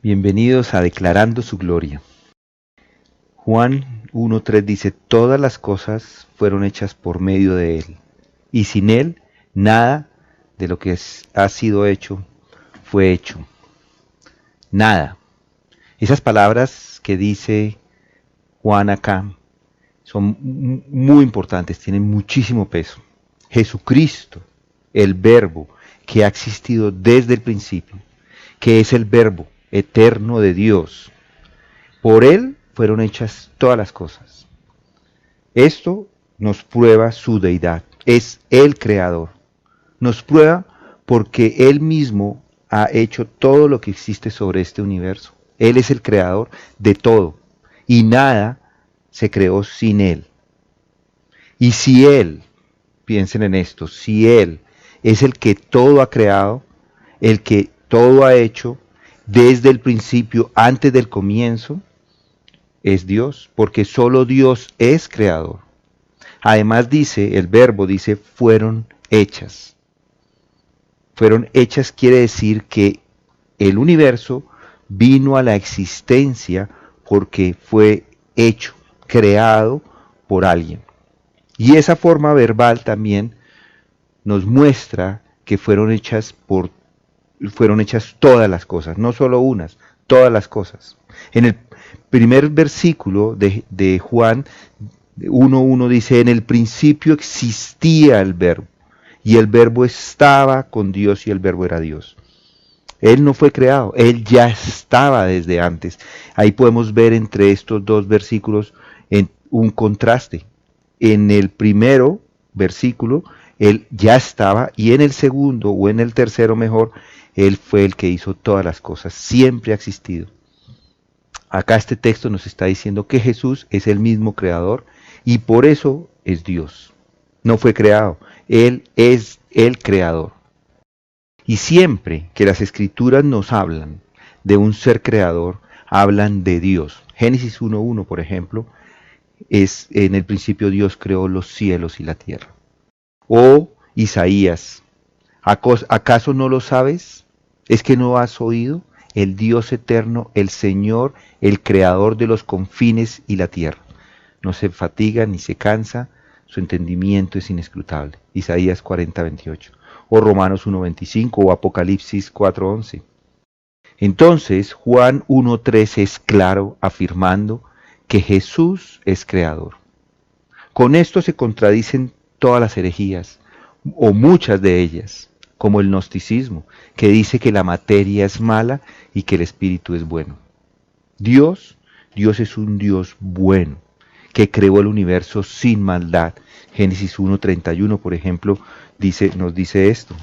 Bienvenidos a Declarando su Gloria. Juan 1:3 dice, todas las cosas fueron hechas por medio de Él, y sin Él nada de lo que ha sido hecho fue hecho. Nada. Esas palabras que dice Juan acá son muy importantes, tienen muchísimo peso. Jesucristo, el Verbo que ha existido desde el principio, que es el Verbo eterno de Dios. Por Él fueron hechas todas las cosas. Esto nos prueba su deidad. Es el Creador. Nos prueba porque Él mismo ha hecho todo lo que existe sobre este universo. Él es el Creador de todo. Y nada se creó sin Él. Y si Él, piensen en esto, si Él es el que todo ha creado, el que todo ha hecho, desde el principio, antes del comienzo, es Dios, porque solo Dios es creador. Además dice, el verbo dice, fueron hechas. Fueron hechas quiere decir que el universo vino a la existencia porque fue hecho, creado por alguien. Y esa forma verbal también nos muestra que fueron hechas todas las cosas, no solo unas, todas las cosas. En el primer versículo de Juan 1:1 dice, en el principio existía el verbo, y el verbo estaba con Dios y el verbo era Dios. Él no fue creado, Él ya estaba desde antes. Ahí podemos ver entre estos dos versículos un contraste. En el primero versículo, Él ya estaba, y en el segundo, o en el tercero mejor, Él fue el que hizo todas las cosas, siempre ha existido. Acá este texto nos está diciendo que Jesús es el mismo creador, y por eso es Dios. No fue creado, Él es el creador. Y siempre que las escrituras nos hablan de un ser creador, hablan de Dios. Génesis 1:1, por ejemplo, es en el principio Dios creó los cielos y la tierra. O Isaías, ¿acaso no lo sabes? ¿Es que no has oído? El Dios eterno, el Señor, el creador de los confines y la tierra. No se fatiga ni se cansa, su entendimiento es inescrutable. Isaías 40:28. O Romanos 1:25 o Apocalipsis 4:11. Entonces Juan 1:3 es claro afirmando que Jesús es creador. Con esto se contradicen todas las herejías, o muchas de ellas, como el gnosticismo, que dice que la materia es mala y que el espíritu es bueno. Dios es un Dios bueno, que creó el universo sin maldad. Génesis 1:31, por ejemplo, nos dice esto.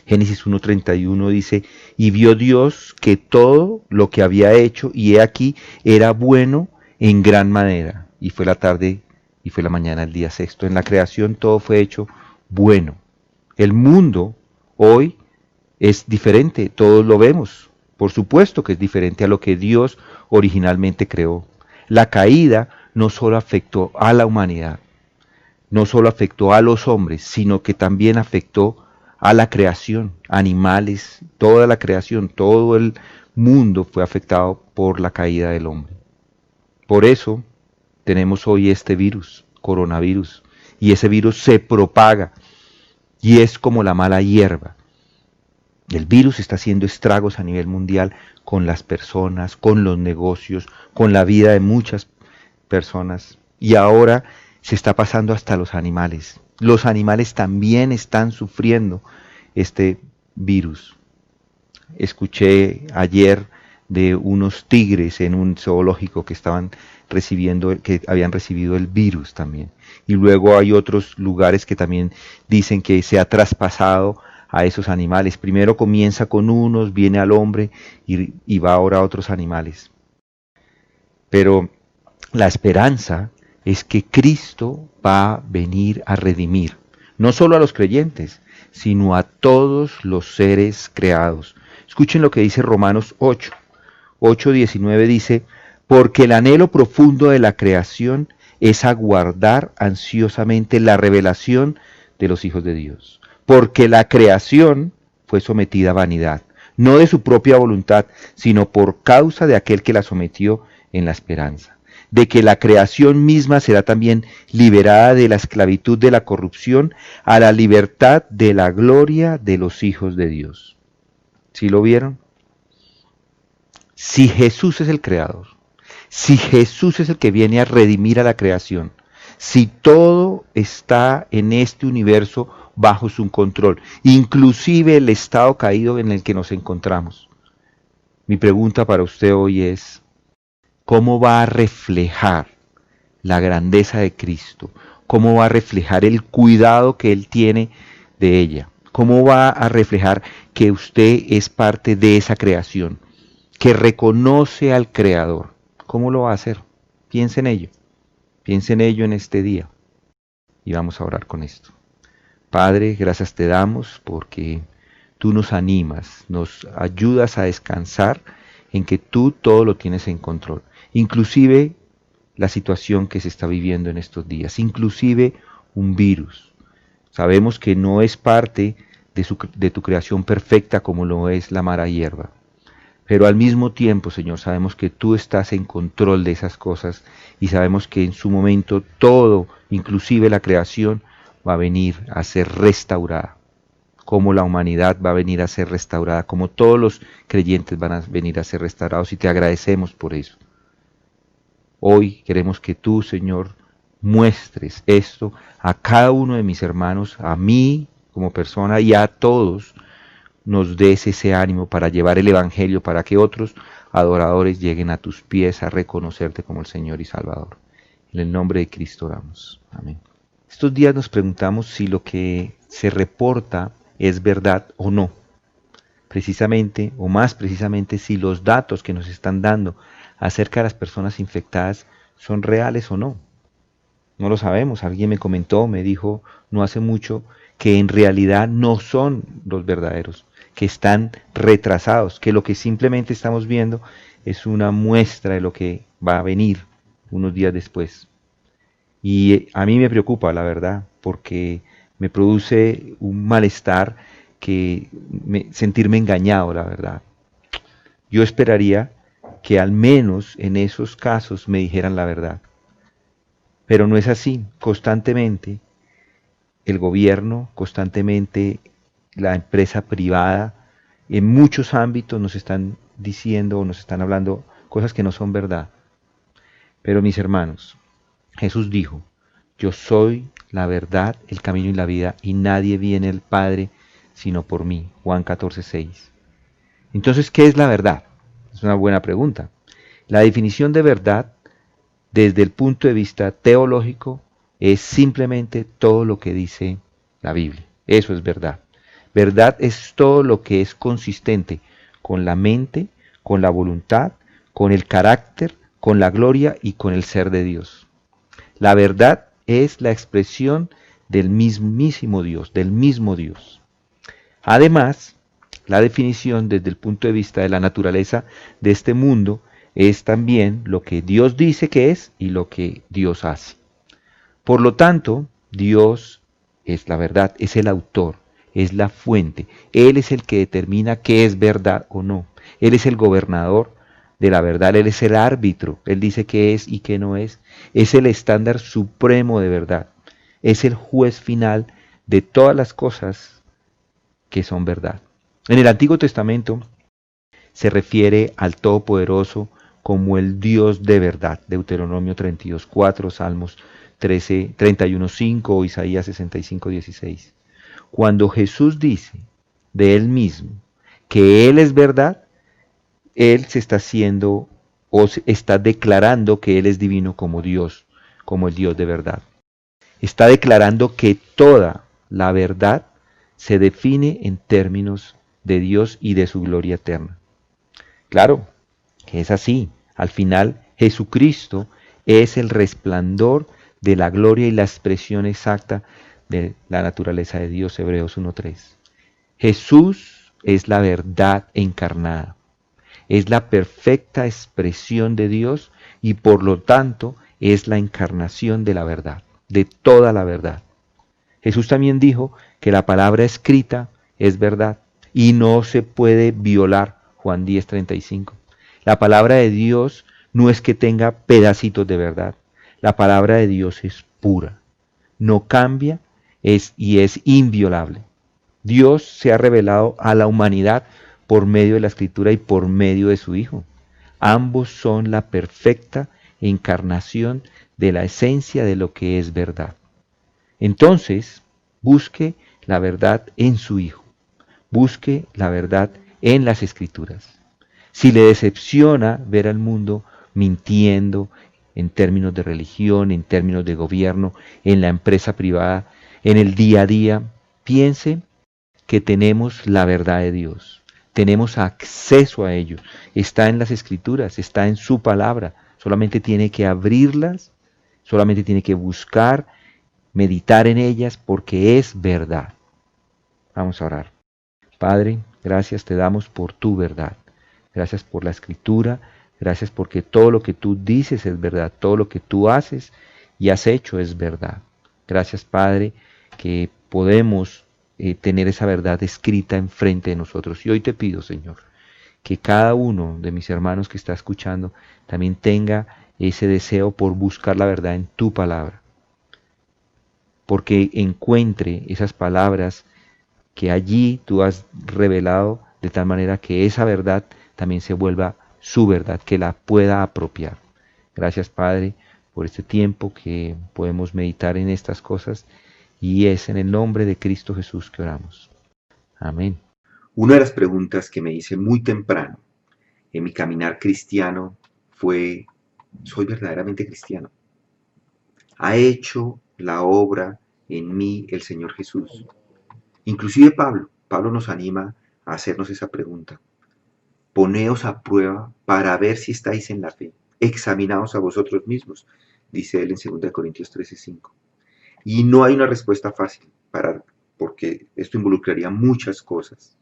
Génesis 1:31 dice, y vio Dios que todo lo que había hecho, y he aquí, era bueno en gran manera. Y fue la tarde y fue la mañana el día sexto. En la creación todo fue hecho bueno. El mundo hoy es diferente, todos lo vemos. Por supuesto que es diferente a lo que Dios originalmente creó. La caída no solo afectó a la humanidad, no solo afectó a los hombres, sino que también afectó a la creación, animales, toda la creación, todo el mundo fue afectado por la caída del hombre. Por eso tenemos hoy este virus, coronavirus, y ese virus se propaga y es como la mala hierba. El virus está haciendo estragos a nivel mundial con las personas, con los negocios, con la vida de muchas personas, y ahora se está pasando hasta los animales. Los animales también están sufriendo este virus. Escuché ayer de unos tigres en un zoológico que habían recibido el virus también. Y luego hay otros lugares que también dicen que se ha traspasado a esos animales. Primero comienza con unos, viene al hombre y va ahora a otros animales. Pero la esperanza es que Cristo va a venir a redimir, no solo a los creyentes, sino a todos los seres creados. Escuchen lo que dice Romanos 8:19 dice, porque el anhelo profundo de la creación es aguardar ansiosamente la revelación de los hijos de Dios. Porque la creación fue sometida a vanidad, no de su propia voluntad, sino por causa de aquel que la sometió en la esperanza, de que la creación misma será también liberada de la esclavitud de la corrupción a la libertad de la gloria de los hijos de Dios. ¿Sí lo vieron? Si Jesús es el creador, si Jesús es el que viene a redimir a la creación, si todo está en este universo bajo su control, inclusive el estado caído en el que nos encontramos, mi pregunta para usted hoy es, ¿cómo va a reflejar la grandeza de Cristo? ¿Cómo va a reflejar el cuidado que Él tiene de ella? ¿Cómo va a reflejar que usted es parte de esa creación, que reconoce al Creador? ¿Cómo lo va a hacer? Piense en ello. Piense en ello en este día. Y vamos a orar con esto. Padre, gracias te damos porque tú nos animas, nos ayudas a descansar en que tú todo lo tienes en control. Inclusive la situación que se está viviendo en estos días, inclusive un virus. Sabemos que no es parte de tu creación perfecta como lo es la mala hierba. Pero al mismo tiempo, Señor, sabemos que tú estás en control de esas cosas y sabemos que en su momento todo, inclusive la creación, va a venir a ser restaurada. Como la humanidad va a venir a ser restaurada, como todos los creyentes van a venir a ser restaurados y te agradecemos por eso. Hoy queremos que tú, Señor, muestres esto a cada uno de mis hermanos, a mí como persona y a todos, nos des ese ánimo para llevar el Evangelio, para que otros adoradores lleguen a tus pies a reconocerte como el Señor y Salvador. En el nombre de Cristo oramos. Amén. Estos días nos preguntamos si lo que se reporta es verdad o no. Precisamente, o más precisamente, si los datos que nos están dando acerca de las personas infectadas son reales o no. No lo sabemos. Alguien me comentó, me dijo no hace mucho, que en realidad no son los verdaderos, que están retrasados, que lo que simplemente estamos viendo es una muestra de lo que va a venir unos días después. Y a mí me preocupa, la verdad, porque me produce un malestar sentirme engañado, la verdad. Yo esperaría que al menos en esos casos me dijeran la verdad. Pero no es así. Constantemente el gobierno, constantemente la empresa privada, en muchos ámbitos nos están diciendo o nos están hablando cosas que no son verdad. Pero mis hermanos, Jesús dijo, yo soy la verdad, el camino y la vida, y nadie viene al Padre sino por mí. Juan 14:6. Entonces, ¿qué es la verdad? Es una buena pregunta. La definición de verdad, desde el punto de vista teológico, es simplemente todo lo que dice la Biblia. Eso es verdad. Verdad es todo lo que es consistente con la mente, con la voluntad, con el carácter, con la gloria y con el ser de Dios. La verdad es la expresión del mismísimo Dios, del mismo Dios. Además, la definición desde el punto de vista de la naturaleza de este mundo es también lo que Dios dice que es y lo que Dios hace. Por lo tanto, Dios es la verdad, es el autor, es la fuente. Él es el que determina qué es verdad o no. Él es el gobernador de la verdad, Él es el árbitro. Él dice qué es y qué no es. Es el estándar supremo de verdad. Es el juez final de todas las cosas que son verdad. En el Antiguo Testamento se refiere al Todopoderoso como el Dios de verdad. Deuteronomio 32:4, Salmos 31:5 o Isaías 65:16. Cuando Jesús dice de Él mismo que Él es verdad, Él se está haciendo o está declarando que Él es divino como Dios, como el Dios de verdad. Está declarando que toda la verdad se define en términos de Dios y de su gloria eterna. Claro, que es así. Al final, Jesucristo es el resplandor de la gloria y la expresión exacta de la naturaleza de Dios, Hebreos 1:3. Jesús es la verdad encarnada, es la perfecta expresión de Dios y por lo tanto es la encarnación de la verdad, de toda la verdad. Jesús también dijo que la palabra escrita es verdad y no se puede violar. Juan 10:35. La palabra de Dios no es que tenga pedacitos de verdad. La palabra de Dios es pura, no cambia y es inviolable. Dios se ha revelado a la humanidad por medio de la Escritura y por medio de su Hijo. Ambos son la perfecta encarnación de la esencia de lo que es verdad. Entonces, busque la verdad en su Hijo. Busque la verdad en las Escrituras. Si le decepciona ver al mundo mintiendo en términos de religión, en términos de gobierno, en la empresa privada, en el día a día, piense que tenemos la verdad de Dios. Tenemos acceso a ello. Está en las Escrituras, está en su palabra. Solamente tiene que abrirlas, solamente tiene que buscar, meditar en ellas, porque es verdad. Vamos a orar. Padre, gracias te damos por tu verdad. Gracias por la Escritura. Gracias porque todo lo que tú dices es verdad. Todo lo que tú haces y has hecho es verdad. Gracias, Padre, que podemos tener esa verdad escrita enfrente de nosotros. Y hoy te pido, Señor, que cada uno de mis hermanos que está escuchando también tenga ese deseo por buscar la verdad en tu palabra. Porque encuentre esas palabras que allí tú has revelado de tal manera que esa verdad también se vuelva su verdad, que la pueda apropiar. Gracias, Padre, por este tiempo que podemos meditar en estas cosas y es en el nombre de Cristo Jesús que oramos. Amén. Una de las preguntas que me hice muy temprano en mi caminar cristiano fue, ¿soy verdaderamente cristiano? ¿Ha hecho la obra en mí el Señor Jesús? Inclusive Pablo nos anima a hacernos esa pregunta. Poneos a prueba para ver si estáis en la fe. Examinaos a vosotros mismos, dice él en 2 Corintios 13:5. Y no hay una respuesta fácil, porque esto involucraría muchas cosas.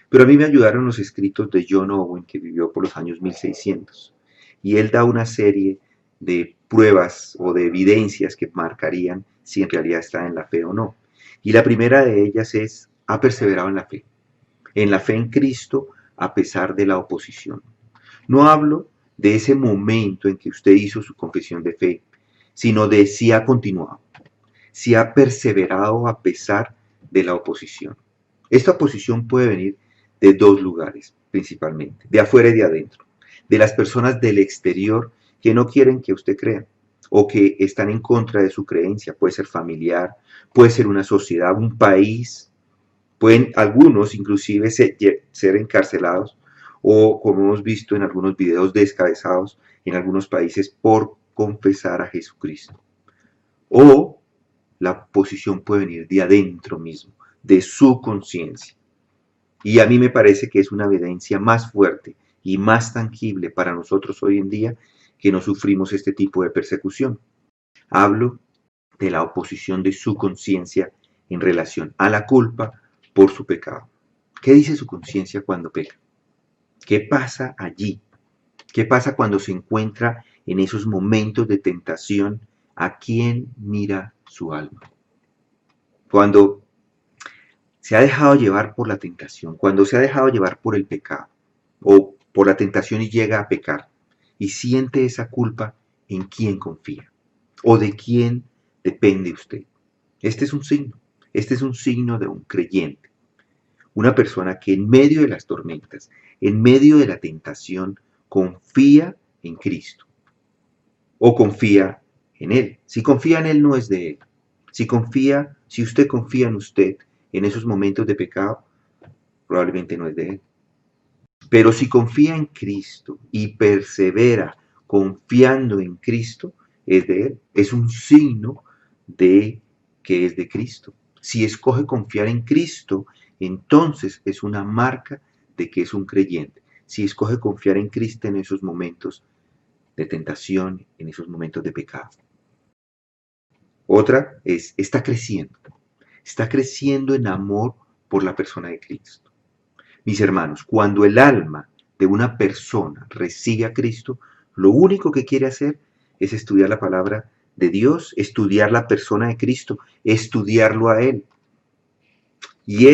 Pero a mí me ayudaron los escritos de John Owen, que vivió por los años 1600. Y él da una serie de pruebas o de evidencias que marcarían si en realidad está en la fe o no. Y la primera de ellas es, ha perseverado en la fe en Cristo a pesar de la oposición. No hablo de ese momento en que usted hizo su confesión de fe, sino de si ha continuado, si ha perseverado a pesar de la oposición. Esta oposición puede venir de dos lugares, principalmente, de afuera y de adentro, de las personas del exterior que no quieren que usted crea o que están en contra de su creencia. Puede ser familiar, puede ser una sociedad, un país, pueden algunos inclusive ser encarcelados o, como hemos visto en algunos videos, descabezados en algunos países por confesar a Jesucristo. O la posición puede venir de adentro mismo, de su conciencia. Y a mí me parece que es una evidencia más fuerte y más tangible para nosotros hoy en día que no sufrimos este tipo de persecución. Hablo de la oposición de su conciencia en relación a la culpa por su pecado. ¿Qué dice su conciencia cuando peca? ¿Qué pasa allí? ¿Qué pasa cuando se encuentra en esos momentos de tentación? ¿A quién mira su alma? Cuando se ha dejado llevar por la tentación, cuando se ha dejado llevar por el pecado o por la tentación y llega a pecar y siente esa culpa, ¿en quién confía? ¿O de quién depende usted? Este es un signo de un creyente, una persona que en medio de las tormentas, en medio de la tentación, confía en Cristo o confía en Él. Si confía en Él, no es de Él. Si usted confía en usted en esos momentos de pecado, probablemente no es de Él. Pero si confía en Cristo y persevera confiando en Cristo, es de Él. Es un signo de que es de Cristo. Si escoge confiar en Cristo, entonces es una marca de que es un creyente. Si escoge confiar en Cristo en esos momentos de tentación, en esos momentos de pecado. Otra es, está creciendo en amor por la persona de Cristo. Mis hermanos, cuando el alma de una persona recibe a Cristo, lo único que quiere hacer es estudiar la palabra de Dios, estudiar la persona de Cristo, estudiarlo a Él. Y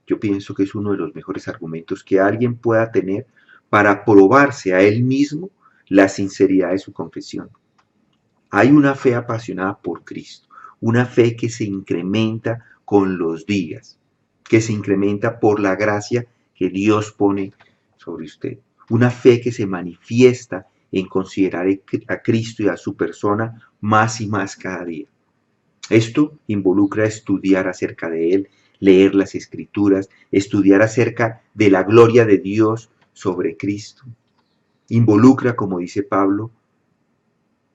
yo pienso que es uno de los mejores argumentos que alguien pueda tener para probarse a él mismo la sinceridad de su confesión. Hay una fe apasionada por Cristo, una fe que se incrementa con los días, que se incrementa por la gracia que Dios pone sobre usted. Una fe que se manifiesta en considerar a Cristo y a su persona más y más cada día. Esto involucra estudiar acerca de Él, leer las Escrituras, estudiar acerca de la gloria de Dios sobre Cristo. Involucra, como dice Pablo,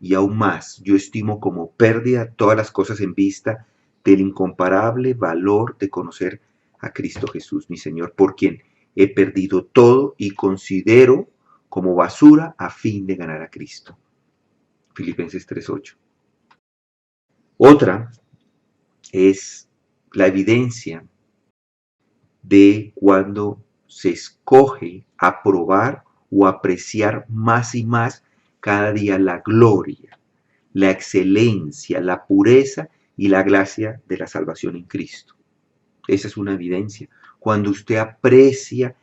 y aún más, yo estimo como pérdida todas las cosas en vista del incomparable valor de conocer a Cristo Jesús, mi Señor, por quien he perdido todo y considero como basura a fin de ganar a Cristo. Filipenses 3:8. Otra es la evidencia de cuando se escoge aprobar o apreciar más y más cada día la gloria, la excelencia, la pureza y la gracia de la salvación en Cristo. Esa es una evidencia. Cuando usted aprecia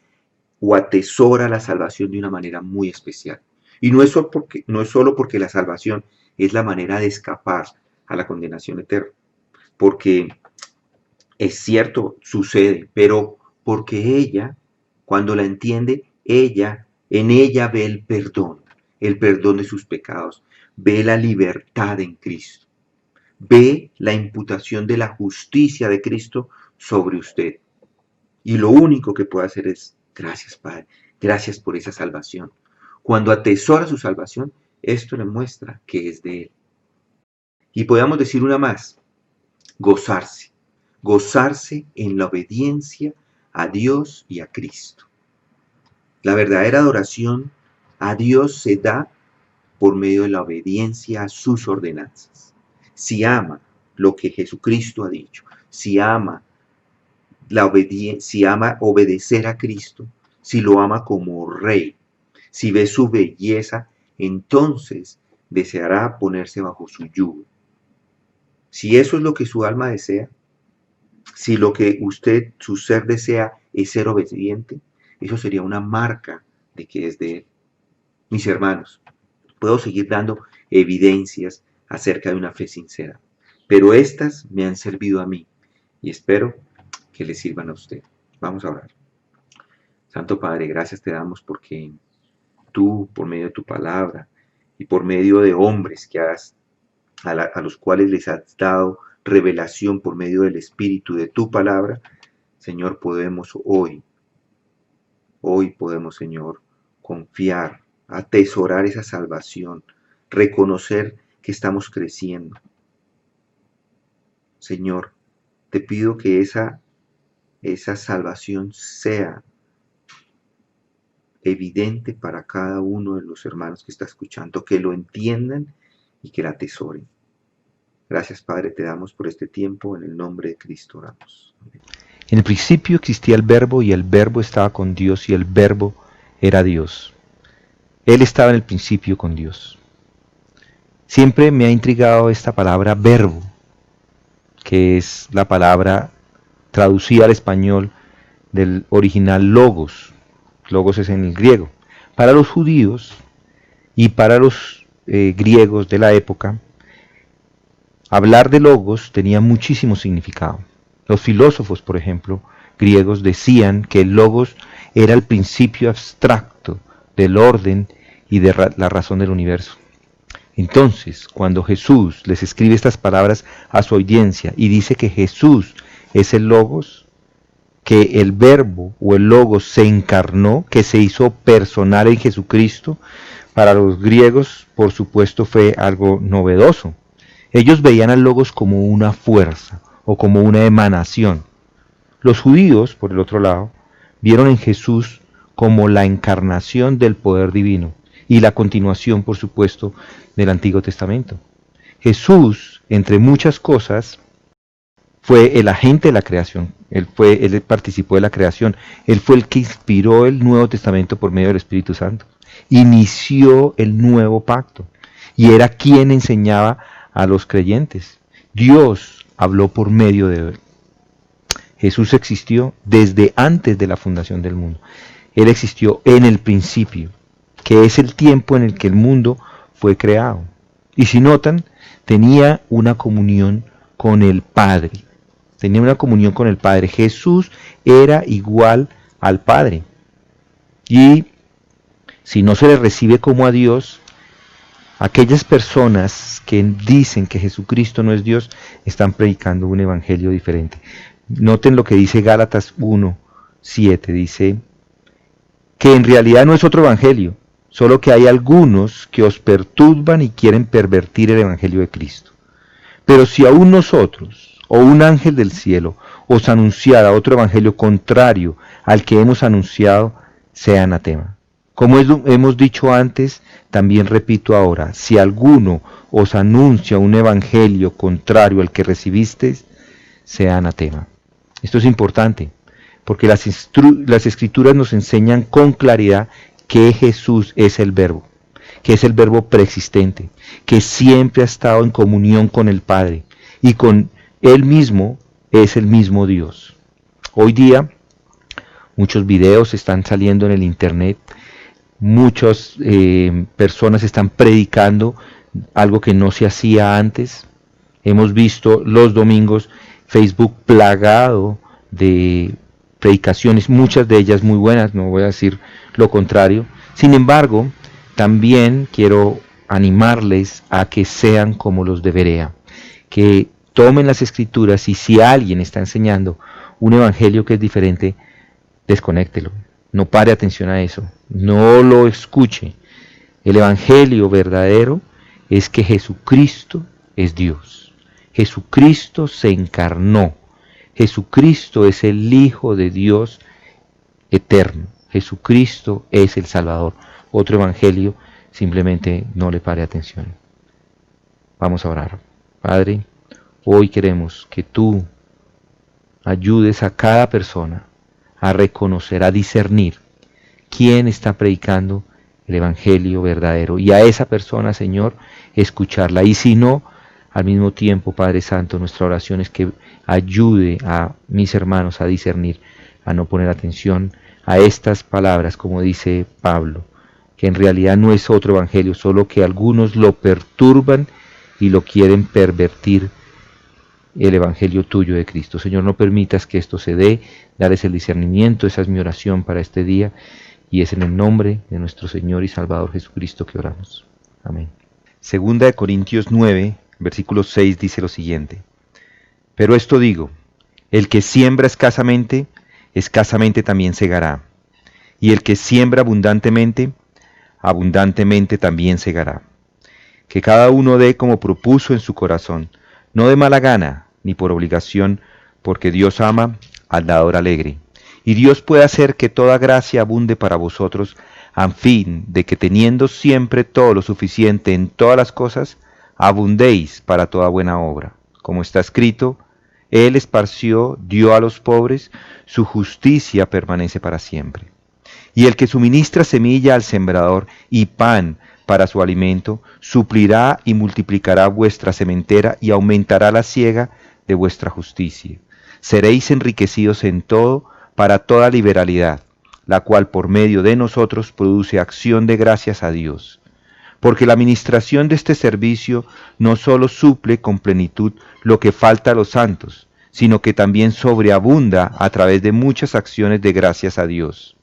o atesora la salvación de una manera muy especial. Y no es solo porque la salvación es la manera de escapar a la condenación eterna. Porque es cierto, sucede, pero porque ella, cuando la entiende, en ella ve el perdón de sus pecados, ve la libertad en Cristo, ve la imputación de la justicia de Cristo sobre usted. Y lo único que puede hacer es, gracias Padre, gracias por esa salvación. Cuando atesora su salvación, esto le muestra que es de Él. Y podemos decir una más, gozarse en la obediencia a Dios y a Cristo. La verdadera adoración a Dios se da por medio de la obediencia a sus ordenanzas. Si ama lo que Jesucristo ha dicho, si ama obedecer a Cristo, si lo ama como Rey, si ve su belleza, entonces deseará ponerse bajo su yugo. Si eso es lo que su alma desea, si lo que su ser desea es ser obediente, eso sería una marca de que es de Él. Mis hermanos, puedo seguir dando evidencias acerca de una fe sincera, pero estas me han servido a mí y espero que les sirvan a usted. Vamos a orar. Santo Padre, gracias te damos porque tú, por medio de tu palabra y por medio de hombres a los cuales les has dado revelación por medio del Espíritu de tu palabra, Señor, podemos hoy podemos, Señor, confiar, atesorar esa salvación, reconocer que estamos creciendo. Señor, te pido que esa salvación sea evidente para cada uno de los hermanos que está escuchando, que lo entiendan y que la atesoren. Gracias, Padre, te damos por este tiempo, en el nombre de Cristo oramos. Amén. En el principio existía el Verbo y el Verbo estaba con Dios y el Verbo era Dios. Él estaba en el principio con Dios. Siempre me ha intrigado esta palabra verbo, que es la palabra traducida al español del original logos. Logos es en el griego. Para los judíos y para los griegos de la época, hablar de logos tenía muchísimo significado. Los filósofos, por ejemplo, griegos decían que el logos era el principio abstracto del orden y de la razón del universo. Entonces, cuando Jesús les escribe estas palabras a su audiencia y dice que Jesús es el logos, que el verbo o el logos se encarnó, que se hizo personal en Jesucristo, para los griegos, por supuesto, fue algo novedoso. Ellos veían al logos como una fuerza o como una emanación. Los judíos, por el otro lado, vieron en Jesús como la encarnación del poder divino y la continuación, por supuesto, del Antiguo Testamento. Jesús, entre muchas cosas, fue el agente de la creación. Él participó de la creación. Él fue el que inspiró el Nuevo Testamento por medio del Espíritu Santo. Inició el nuevo pacto y era quien enseñaba a los creyentes. Dios habló por medio de él. Jesús existió desde antes de la fundación del mundo. Él existió en el principio, que es el tiempo en el que el mundo fue creado. Y si notan, tenía una comunión con el Padre. Tenía una comunión con el Padre. Jesús era igual al Padre. Y si no se le recibe como a Dios, aquellas personas que dicen que Jesucristo no es Dios, están predicando un evangelio diferente. Noten lo que dice Gálatas 1:7, dice que en realidad no es otro evangelio, solo que hay algunos que os perturban y quieren pervertir el evangelio de Cristo. Pero si aún nosotros, o un ángel del cielo, os anunciara otro evangelio contrario al que hemos anunciado, sea anatema. Como hemos dicho antes, también repito ahora, si alguno os anuncia un evangelio contrario al que recibisteis, sea anatema. Esto es importante, porque las escrituras nos enseñan con claridad que Jesús es el verbo, que es el verbo preexistente, que siempre ha estado en comunión con el Padre, y con Él mismo es el mismo Dios. Hoy día, muchos videos están saliendo en el internet, muchas personas están predicando algo que no se hacía antes. Hemos visto los domingos Facebook plagado de predicaciones, muchas de ellas muy buenas, no voy a decir lo contrario. Sin embargo, también quiero animarles a que sean como los de Berea, que tomen las escrituras y si alguien está enseñando un evangelio que es diferente, desconéctelo. No pare atención a eso, no lo escuche. El evangelio verdadero es que Jesucristo es Dios. Jesucristo se encarnó. Jesucristo es el Hijo de Dios eterno. Jesucristo es el Salvador. Otro evangelio, simplemente no le pare atención. Vamos a orar. Padre, hoy queremos que tú ayudes a cada persona a reconocer, a discernir quién está predicando el evangelio verdadero. Y a esa persona, Señor, escucharla. Y si no, al mismo tiempo, Padre Santo, nuestra oración es que ayude a mis hermanos a discernir, a no poner atención a estas palabras, como dice Pablo, que en realidad no es otro evangelio, solo que algunos lo perturban y lo quieren pervertir el evangelio tuyo de Cristo. Señor, no permitas que esto se dé, dales el discernimiento, esa es mi oración para este día, y es en el nombre de nuestro Señor y Salvador Jesucristo que oramos. Amén. Segunda de Corintios 9, versículo 6 dice lo siguiente: pero esto digo, el que siembra escasamente, escasamente también segará, y el que siembra abundantemente, abundantemente también segará. Que cada uno dé como propuso en su corazón, no de mala gana, ni por obligación, porque Dios ama al dador alegre. Y Dios puede hacer que toda gracia abunde para vosotros, a fin de que teniendo siempre todo lo suficiente en todas las cosas, abundéis para toda buena obra. Como está escrito, Él esparció, dio a los pobres, su justicia permanece para siempre. Y el que suministra semilla al sembrador y pan para su alimento, suplirá y multiplicará vuestra sementera y aumentará la siega de vuestra justicia. Seréis enriquecidos en todo para toda liberalidad, la cual por medio de nosotros produce acción de gracias a Dios. Porque la administración de este servicio no solo suple con plenitud lo que falta a los santos, sino que también sobreabunda a través de muchas acciones de gracias a Dios.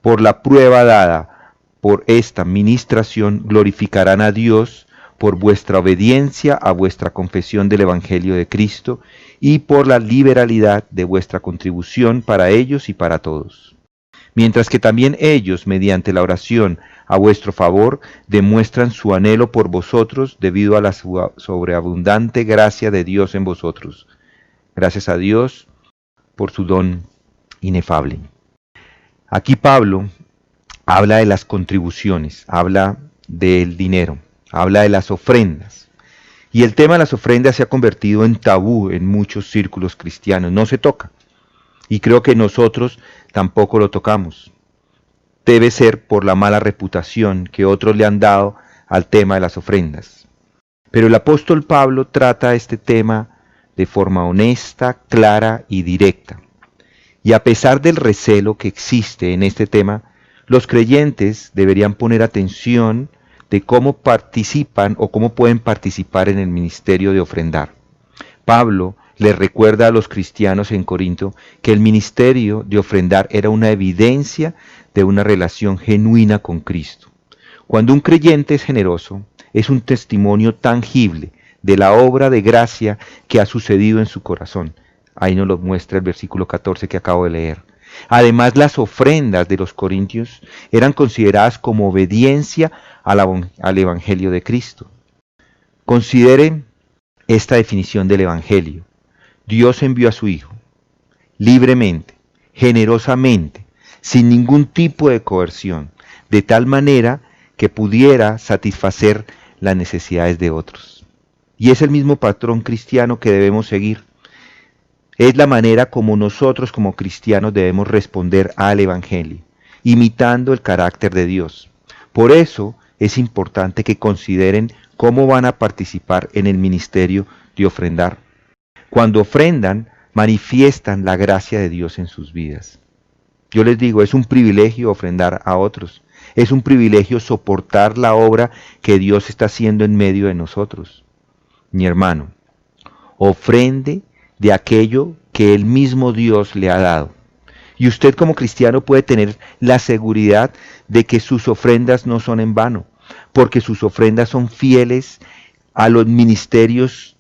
Por la prueba dada por esta ministración glorificarán a Dios por vuestra obediencia a vuestra confesión del Evangelio de Cristo y por la liberalidad de vuestra contribución para ellos y para todos. Mientras que también ellos, mediante la oración a vuestro favor, demuestran su anhelo por vosotros debido a la sobreabundante gracia de Dios en vosotros. Gracias a Dios por su don inefable. Aquí Pablo habla de las contribuciones, habla del dinero, habla de las ofrendas. Y el tema de las ofrendas se ha convertido en tabú en muchos círculos cristianos, no se toca. Y creo que nosotros tampoco lo tocamos. Debe ser por la mala reputación que otros le han dado al tema de las ofrendas. Pero el apóstol Pablo trata este tema de forma honesta, clara y directa. Y a pesar del recelo que existe en este tema, los creyentes deberían poner atención de cómo participan o cómo pueden participar en el ministerio de ofrendar. Pablo les recuerda a los cristianos en Corinto que el ministerio de ofrendar era una evidencia de una relación genuina con Cristo. Cuando un creyente es generoso, es un testimonio tangible de la obra de gracia que ha sucedido en su corazón. Ahí nos lo muestra el versículo 14 que acabo de leer. Además, las ofrendas de los corintios eran consideradas como obediencia al Evangelio de Cristo. Considere esta definición del Evangelio. Dios envió a su Hijo, libremente, generosamente, sin ningún tipo de coerción, de tal manera que pudiera satisfacer las necesidades de otros. Y es el mismo patrón cristiano que debemos seguir. Es la manera como nosotros como cristianos debemos responder al Evangelio, imitando el carácter de Dios. Por eso es importante que consideren cómo van a participar en el ministerio de ofrendar. Cuando ofrendan, manifiestan la gracia de Dios en sus vidas. Yo les digo, es un privilegio ofrendar a otros. Es un privilegio soportar la obra que Dios está haciendo en medio de nosotros. Mi hermano, ofrende de aquello que el mismo Dios le ha dado. Y usted como cristiano puede tener la seguridad de que sus ofrendas no son en vano, porque sus ofrendas son fieles a los ministerios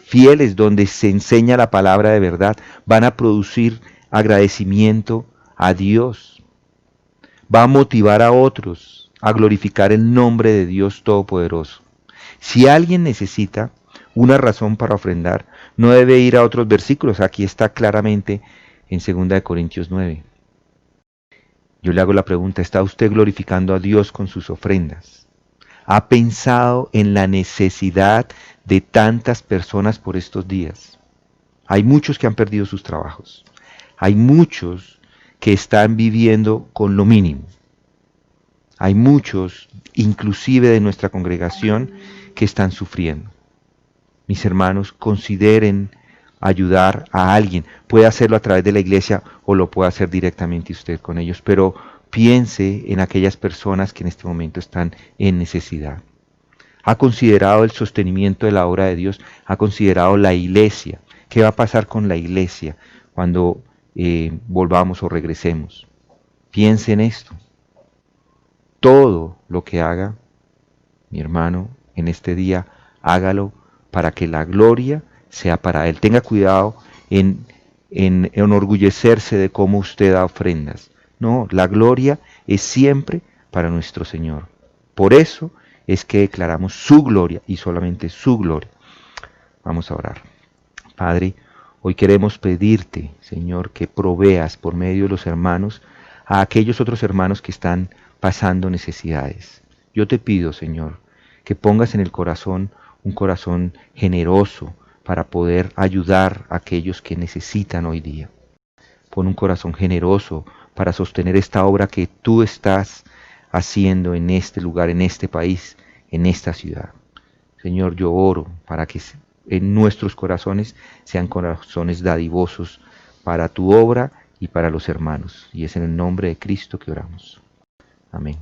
fieles donde se enseña la palabra de verdad. Van a producir agradecimiento a Dios. Va a motivar a otros a glorificar el nombre de Dios Todopoderoso. Si alguien necesita una razón para ofrendar, no debe ir a otros versículos. Aquí está claramente en 2 Corintios 9. Yo le hago la pregunta, ¿está usted glorificando a Dios con sus ofrendas? ¿Ha pensado en la necesidad de tantas personas por estos días? Hay muchos que han perdido sus trabajos. Hay muchos que están viviendo con lo mínimo. Hay muchos, inclusive de nuestra congregación, que están sufriendo. Mis hermanos, consideren ayudar a alguien. Puede hacerlo a través de la iglesia o lo puede hacer directamente usted con ellos, pero piense en aquellas personas que en este momento están en necesidad. ¿Ha considerado el sostenimiento de la obra de Dios? ¿Ha considerado la iglesia? ¿Qué va a pasar con la iglesia cuando volvamos o regresemos? Piense en esto. Todo lo que haga, mi hermano, en este día, hágalo para que la gloria sea para Él. Tenga cuidado en enorgullecerse de cómo usted da ofrendas. No, la gloria es siempre para nuestro Señor. Por eso es que declaramos su gloria y solamente su gloria. Vamos a orar. Padre, hoy queremos pedirte, Señor, que proveas por medio de los hermanos a aquellos otros hermanos que están pasando necesidades. Yo te pido, Señor, que pongas en el corazón un corazón generoso para poder ayudar a aquellos que necesitan hoy día. Pon un corazón generoso para sostener esta obra que tú estás haciendo en este lugar, en este país, en esta ciudad. Señor, yo oro para que en nuestros corazones sean corazones dadivosos para tu obra y para los hermanos. Y es en el nombre de Cristo que oramos. Amén.